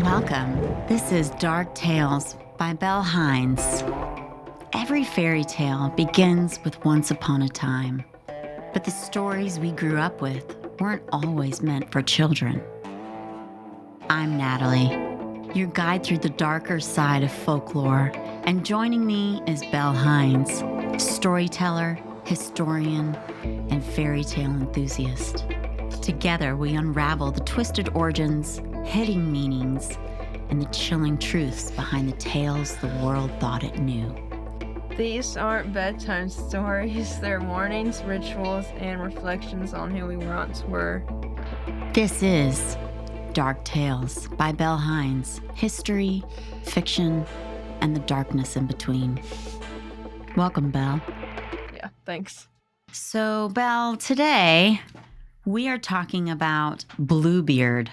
Welcome. This is Dark Tales by Annabel Hines. Every fairy tale begins with once upon a time, but the stories we grew up with weren't always meant for children. I'm Natalie, your guide through the darker side of folklore, and joining me is Annabel Hines, storyteller, historian, and fairy tale enthusiast. Together, we unravel the twisted origins, hidden meanings, and the chilling truths behind the tales the world thought it knew. These aren't bedtime stories, they're mornings, rituals, and reflections on who we once were. This is Dark Tales by Annabel Hines, history, fiction, and the darkness in between. Welcome, Belle. Yeah, thanks. So, Belle, today we are talking about Bluebeard.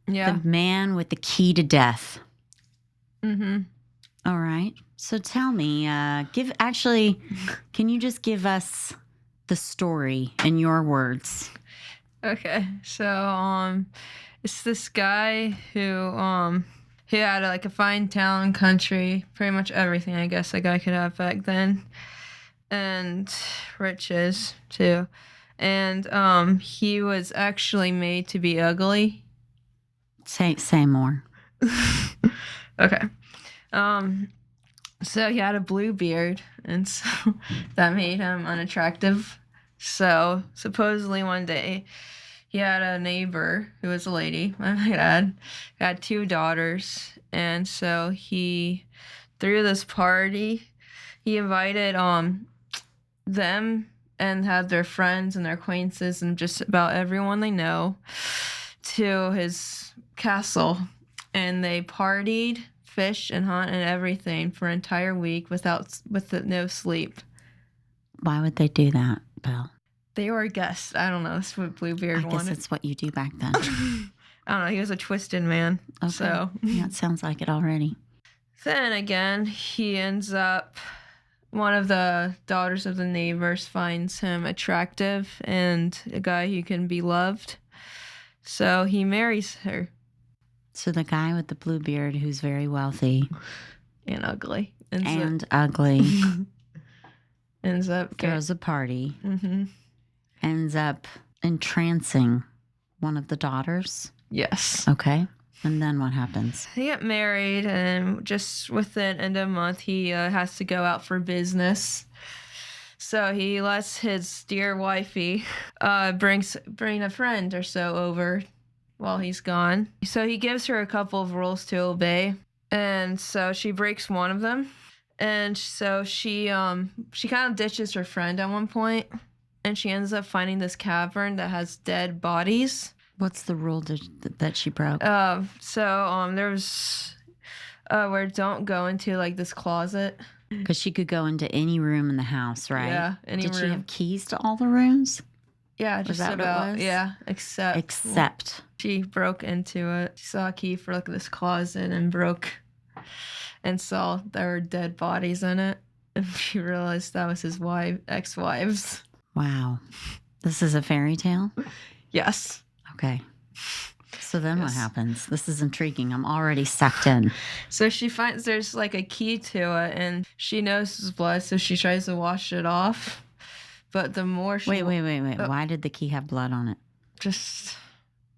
Yeah. The man with the key to death. Mm-hmm. All right. So tell me, can you just give us the story in your words? Okay. So, it's this guy who had a fine town, country, pretty much everything I guess a guy could have back then, and riches too. And he was actually made to be ugly. Say more. Okay. So he had a blue beard, and so that made him unattractive. So supposedly one day he had a neighbor who was a lady, I might add, had 2 daughters, and so he threw this party. He invited them and had their friends and their acquaintances and just about everyone they know to his castle, and they partied, fished, and hunt and everything for an entire week with no sleep. Why would they do that, Belle? They were guests. I don't know. That's what Bluebeard wanted. I guess it's what you do back then. I don't know. He was a twisted man. Okay. So yeah, it sounds like it already. Then again, he ends up. One of the daughters of the neighbors finds him attractive and a guy who can be loved. So he marries her. So the guy with the blue beard who's very wealthy. And ugly. Ugly. Ends up... throws a party. Mm-hmm. Ends up entrancing one of the daughters. Yes. Okay. And then what happens? They get married, and just within end of a month, he has to go out for business. So he lets his dear wifey bring a friend or so over while he's gone. So he gives her a couple of rules to obey, and so she breaks one of them. And so she kind of ditches her friend at one point, and she ends up finding this cavern that has dead bodies. What's the rule that she broke? There was where don't go into this closet. Because she could go into any room in the house, right? Yeah, any room. Did she have keys to all the rooms? Yeah, just that about. What it was? Yeah, except she broke into it. She saw a key for this closet and broke, and saw there were dead bodies in it, and she realized that was his ex-wives. Wow, this is a fairy tale? Yes. Okay. So then what happens? This is intriguing. I'm already sucked in. So she finds there's a key to it, and she knows it's blood, so she tries to wash it off. But the more she... Wait. Why did the key have blood on it?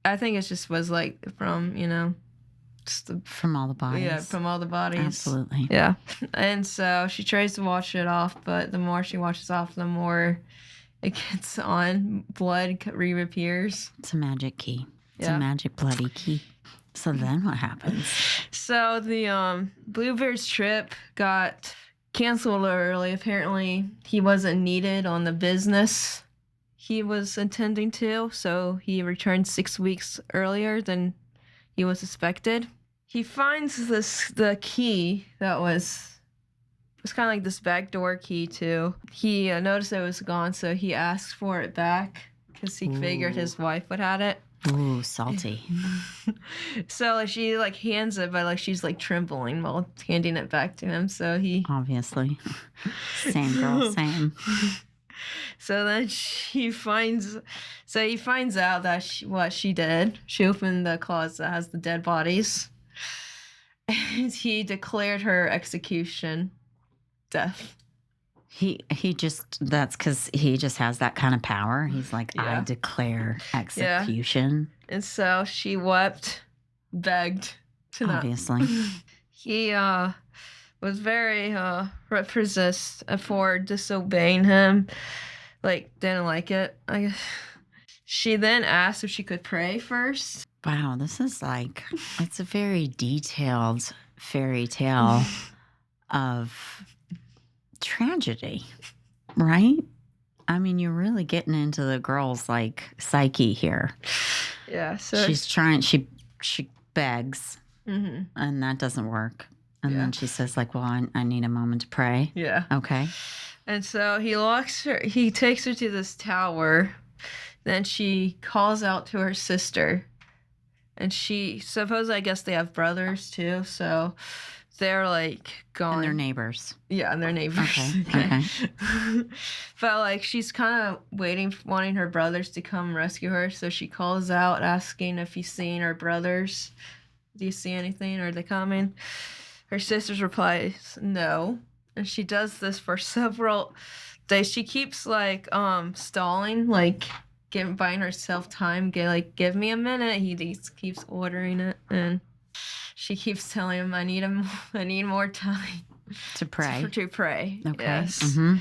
I think it just was from, from all the bodies. Yeah, from all the bodies. Absolutely. Yeah. And so she tries to wash it off, but the more she washes off, the more it gets on. Blood reappears. It's a magic key. It's Yeah. a magic bloody key. So then what happens? So the Bluebeard's trip got canceled early. Apparently, he wasn't needed on the business he was attending to, so he returned 6 weeks earlier than he was expected. He finds the key that was kind of like this backdoor key too. He noticed it was gone, so he asked for it back because he figured his wife would have it. Ooh, salty. So she hands it, but she's trembling while handing it back to him. So he obviously same girl, same. So then he finds out that what she did. She opened the closet that has the dead bodies, And he declared her execution death. That's because he just has that kind of power. He's like, Yeah. I declare execution. And so she wept, begged to Obviously. not. He was very resist for disobeying him. Like, didn't like it. I guess. She then asked if she could pray first. Wow, this is like, it's a very detailed fairy tale of tragedy, right? I mean, you're really getting into the girl's like psyche here. Yeah, so she's trying. She begs, mm-hmm. and that doesn't work. And Yeah. then she says, like, "Well, I need a moment to pray." Yeah. Okay. And so he locks her. He takes her to this tower. Then she calls out to her sister, and she suppose I guess they have brothers too, so. They're like gone. And they're neighbors. Yeah, and they're neighbors. Okay. But like she's kind of wanting her brothers to come rescue her. So she calls out asking if he's seen her brothers. Do you see anything? Are they coming? Her sister's replies no. And she does this for several days. She keeps like stalling, like buying herself time. Give me a minute. He just keeps ordering it, and she keeps telling him, I need more time to pray. To pray. Okay. Yes. Mm-hmm.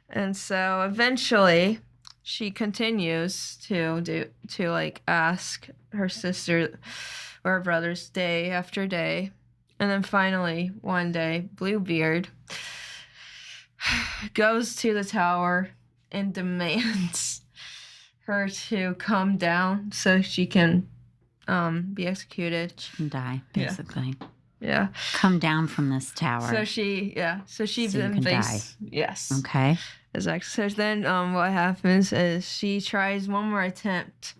And so eventually she continues to like ask her sister or her brothers day after day. And then finally one day Bluebeard goes to the tower and demands her to come down so she can be executed. She can die, basically. Yeah. Come down from this tower. So she then die. Yes. Okay. Exactly. So then what happens is she tries one more attempt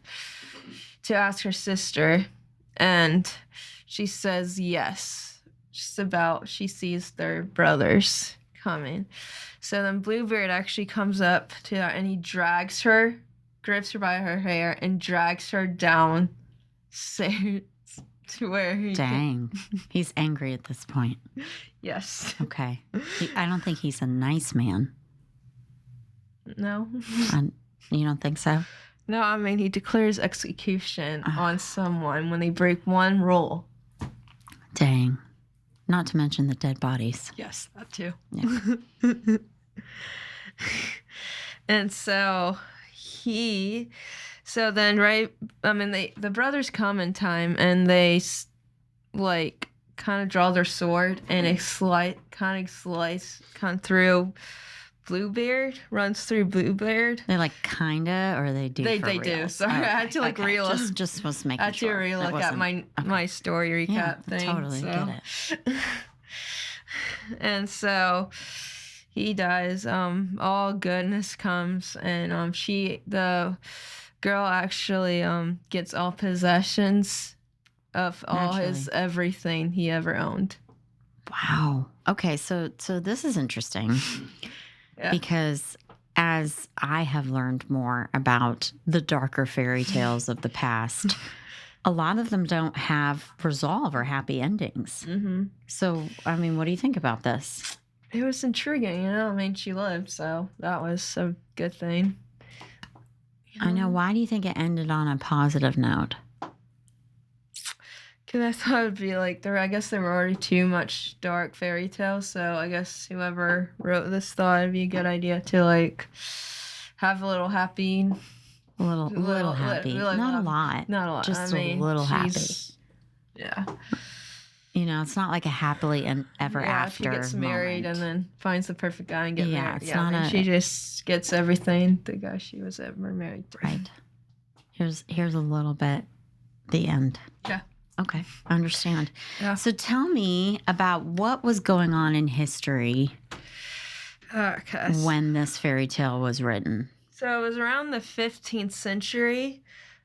to ask her sister, and she says yes. Just about she sees their brothers coming. So then Bluebeard actually comes up to her and he drags her, grips her by her hair, and drags her down to where he Dang. He's angry at this point. Yes. Okay. I don't think he's a nice man. No. You don't think so? No, I mean, he declares execution on someone when they break one rule. Dang. Not to mention the dead bodies. Yes, that too. Yeah. And so then the brothers come in time and they like kind of draw their sword and a slice through Bluebeard, runs through Bluebeard. They like kinda, or they do. They real? do. Sorry, I had to relook. Just was making. I had to relook at my story recap thing. Totally get it. And so he dies. All goodness comes, and the girl actually gets all possessions of all his everything he ever owned. Wow. Okay, so this is interesting. Yeah. Because as I have learned more about the darker fairy tales of the past, a lot of them don't have resolve or happy endings. Mm-hmm. So, I mean, what do you think about this? It was intriguing, I mean, she lived, so that was a good thing. I know. Why do you think it ended on a positive note? Because I thought it would be I guess there were already too much dark fairy tales, so I guess whoever wrote this thought it'd be a good idea to have a little happy. A little happy. Not a lot. Not a lot. Just a little happy. Yeah. It's not like a happily and ever after. She gets married and then finds the perfect guy and get married. It's not she just gets everything the guy she was ever married to. Right. Here's a little bit. The end. Yeah. Okay, I understand. Yeah. So tell me about what was going on in history when this fairy tale was written. So it was around the 15th century.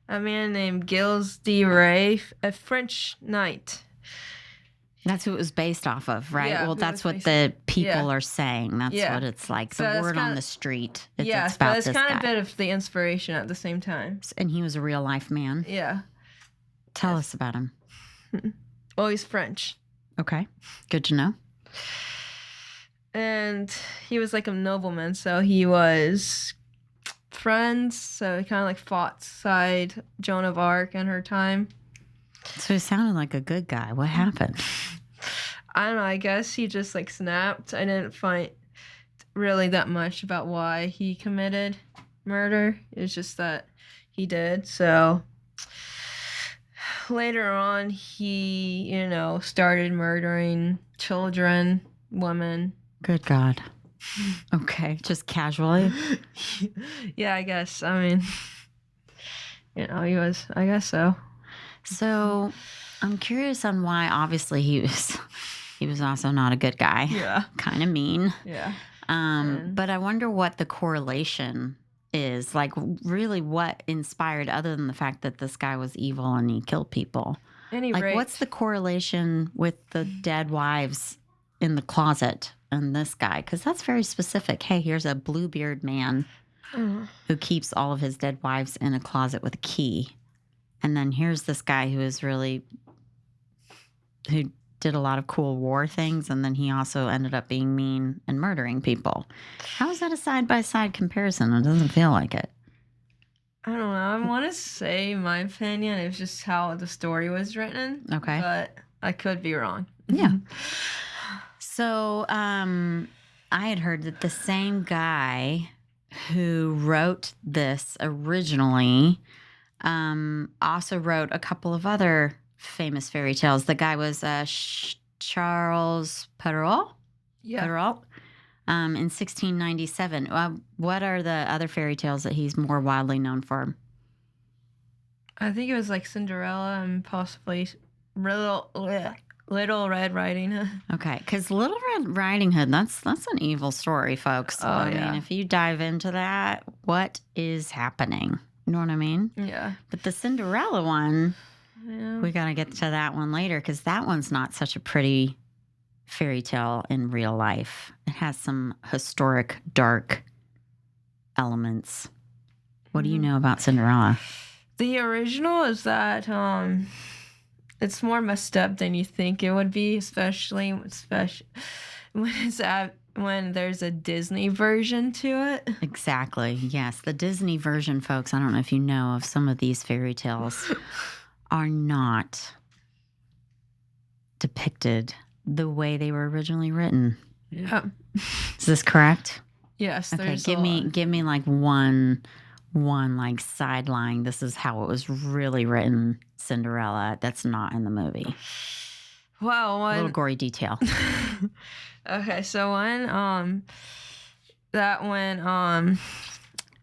A man named Gilles de Rais, a French knight. That's who it was based off of, right? Yeah, well, that's what the people are saying. That's what it's like. So the word on the street. It's but about it's this kind guy. of a bit of the inspiration at the same time. And he was a real life man. Yeah. Tell us about him. Well, he's French. Okay. Good to know. And he was like a nobleman, so he was friends, so he kind of like fought side Joan of Arc in her time. So he sounded like a good guy. What happened? I don't know, I guess he just like snapped. I didn't find really that much about why he committed murder. It's just that he did. So later on, he, started murdering children, women. Good God. Okay, just casually. Yeah, I guess. I mean, he was, I guess so. So I'm curious on why. Obviously, he was also not a good guy. Yeah. Kind of mean. Yeah. But I wonder what the correlation is. Like, really, what inspired, other than the fact that this guy was evil and he killed people? What's the correlation with the dead wives in the closet and this guy? Because that's very specific. Hey, here's a Bluebeard man who keeps all of his dead wives in a closet with a key. And then here's this guy who did a lot of cool war things, and then he also ended up being mean and murdering people. How is that a side-by-side comparison? It doesn't feel like it. I don't know. I want to say my opinion. It was just how the story was written. Okay. But I could be wrong. Yeah. So I had heard that the same guy who wrote this originally also wrote a couple of other famous fairy tales. The guy was Charles Perrault. Yeah. Perrault, in 1697. What are the other fairy tales that he's more widely known for? I think it was like Cinderella and possibly Little Red Riding Hood. Okay, because Little Red Riding Hood, that's an evil story, folks. Oh, I yeah. mean, if you dive into that, what is happening? You know what I mean? Yeah. But the Cinderella one, Yeah. we got to get to that one later, because that one's not such a pretty fairy tale in real life. It has some historic, dark elements. What do you know about Cinderella? The original is that it's more messed up than you think it would be, especially when there's a Disney version to it. Exactly. Yes, the Disney version, folks. I don't know if you know of some of these fairy tales are not depicted the way they were originally written. Yeah. Is this correct? Yes. Okay. Give me like one like sideline. This is how it was really written. Cinderella. That's not in the movie. Wow. A little gory detail. Okay. So when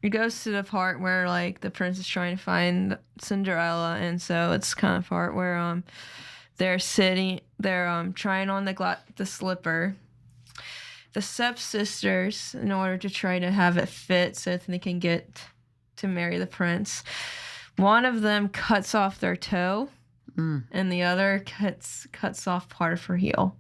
it goes to the part where like the prince is trying to find Cinderella, and so it's kind of part where they're trying on the slipper. The stepsisters, in order to try to have it fit so that they can get to marry the prince, one of them cuts off their toe, and the other cuts off part of her heel.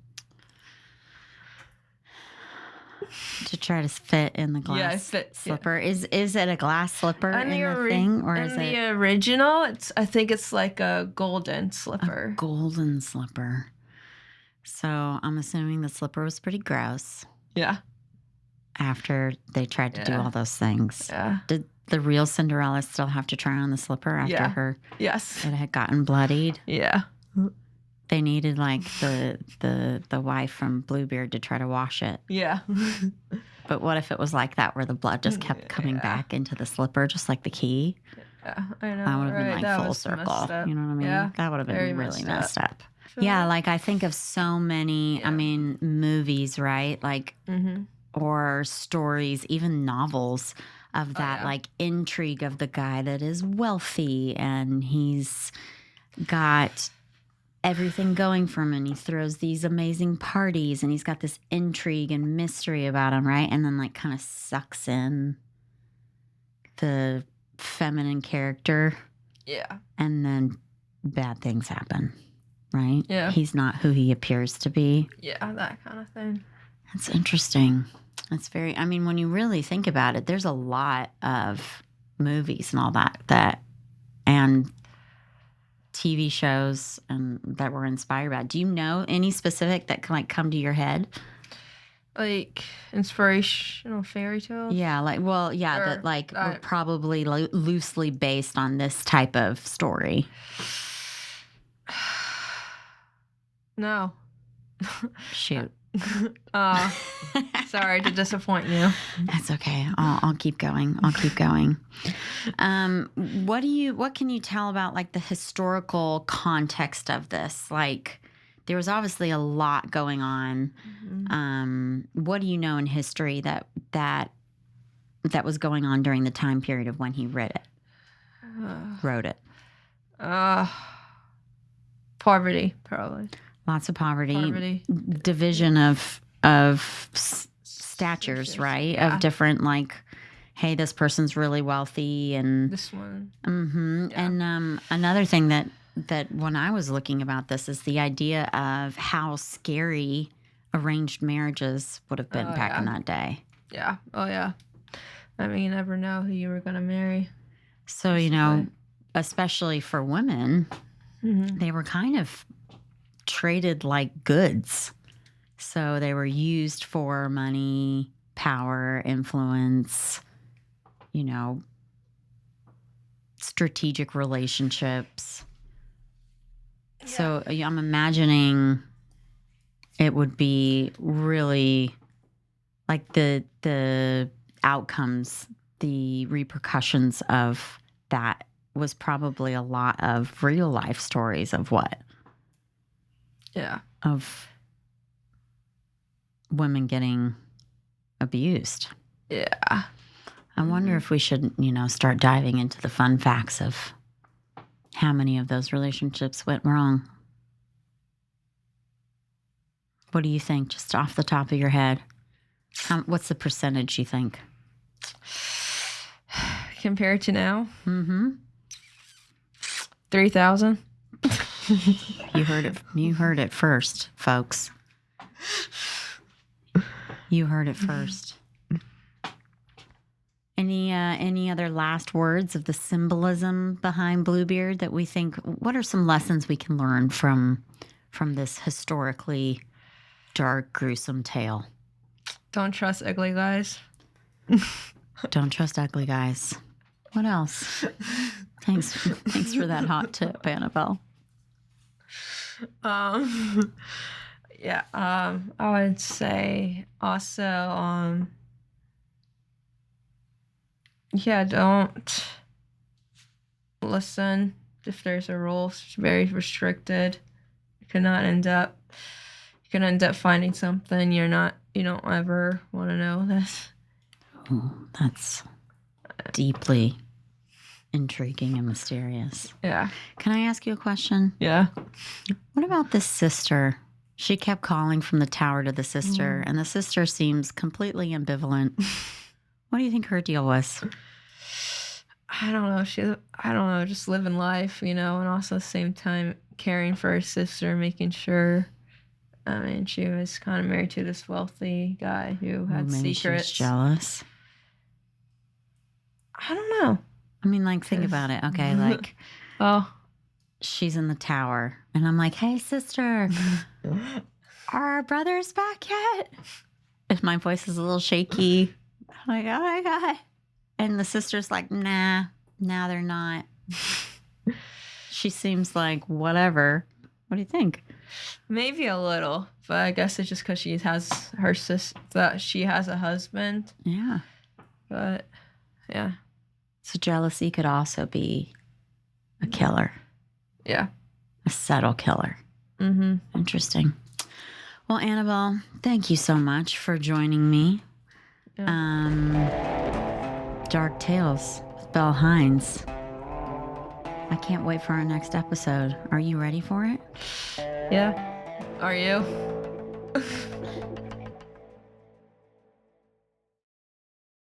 To try to fit in the glass slipper. Yeah. Is it a glass slipper in the thing, or is it the original? I think it's like a golden slipper. A golden slipper. So I'm assuming the slipper was pretty gross. Yeah. After they tried to do all those things. Yeah. Did the real Cinderella still have to try on the slipper after her? Yes. It had gotten bloodied. Yeah. They needed like the wife from Bluebeard to try to wash it. Yeah. But what if it was like that, where the blood just kept coming back into the slipper, just like the key? Yeah, I know. That would have been like full circle. You know what I mean? Yeah. That would have been really messed up. Yeah, like I think of so many, movies, right? Like, or stories, even novels of that like intrigue of the guy that is wealthy and he's got everything going for him and he throws these amazing parties and he's got this intrigue and mystery about him, right? And then like kind of sucks in the feminine character. Yeah. And then bad things happen, right? Yeah. He's not who he appears to be. Yeah, that kind of thing. That's interesting. That's very, when you really think about it, there's a lot of movies and all that and TV shows and that were inspired by it. Do you know any specific that can like come to your head? Like inspirational fairy tales? Yeah, that like were probably loosely based on this type of story. No. Shoot. Sorry to disappoint you. That's okay. I'll keep going. What can you tell about like the historical context of this? Like, there was obviously a lot going on. Mm-hmm. What do you know in history that was going on during the time period of when he wrote it? Poverty, probably. Lots of poverty. Division of statures, right? Yeah. Of different, like, hey, this person's really wealthy, and this one. Mm-hmm. Yeah. And another thing that when I was looking about this is the idea of how scary arranged marriages would have been back in that day. Yeah. Oh, yeah. I mean, you never know who you were going to marry. So, especially for women, mm-hmm. they were kind of treated like goods. So they were used for money, power, influence, strategic relationships. Yeah. So I'm imagining it would be really like the outcomes, the repercussions of that was probably a lot of real life stories of what? Yeah. Of women getting abused. Yeah. I wonder if we should, start diving into the fun facts of how many of those relationships went wrong. What do you think, just off the top of your head? What's the percentage you think? Compared to now? Mm-hmm. 3,000. You heard it first, folks. You heard it first. Any other last words of the symbolism behind Bluebeard that we think? What are some lessons we can learn from this historically dark, gruesome tale? Don't trust ugly guys. Don't trust ugly guys. What else? Thanks for that hot tip, Annabelle. Yeah. I would say also, don't listen if there's a rule. It's very restricted. You can end up finding something you don't ever want to know this. Oh, that's deeply intriguing and mysterious. Yeah. Can I ask you a question? Yeah. What about this sister? She kept calling from the tower to the sister, and the sister seems completely ambivalent. What do you think her deal was? I don't know. Just living life, and also at the same time caring for her sister, making sure. I mean, she was kind of married to this wealthy guy who had maybe secrets. She was jealous. I don't know. I mean, like, think about it. Okay, like, she's in the tower, and I'm like, hey, sister, are our brothers back yet? If my voice is a little shaky, I'm like, oh my God. And the sister's like, nah, they're not. She seems like whatever. What do you think? Maybe a little, but I guess it's just because she has her sister, that she has a husband. Yeah. But, yeah. So jealousy could also be a killer. Yeah. A subtle killer. Mm-hmm. Interesting. Well, Annabelle, thank you so much for joining me. Yeah. Dark Tales with Belle Hines. I can't wait for our next episode. Are you ready for it? Yeah. Are you?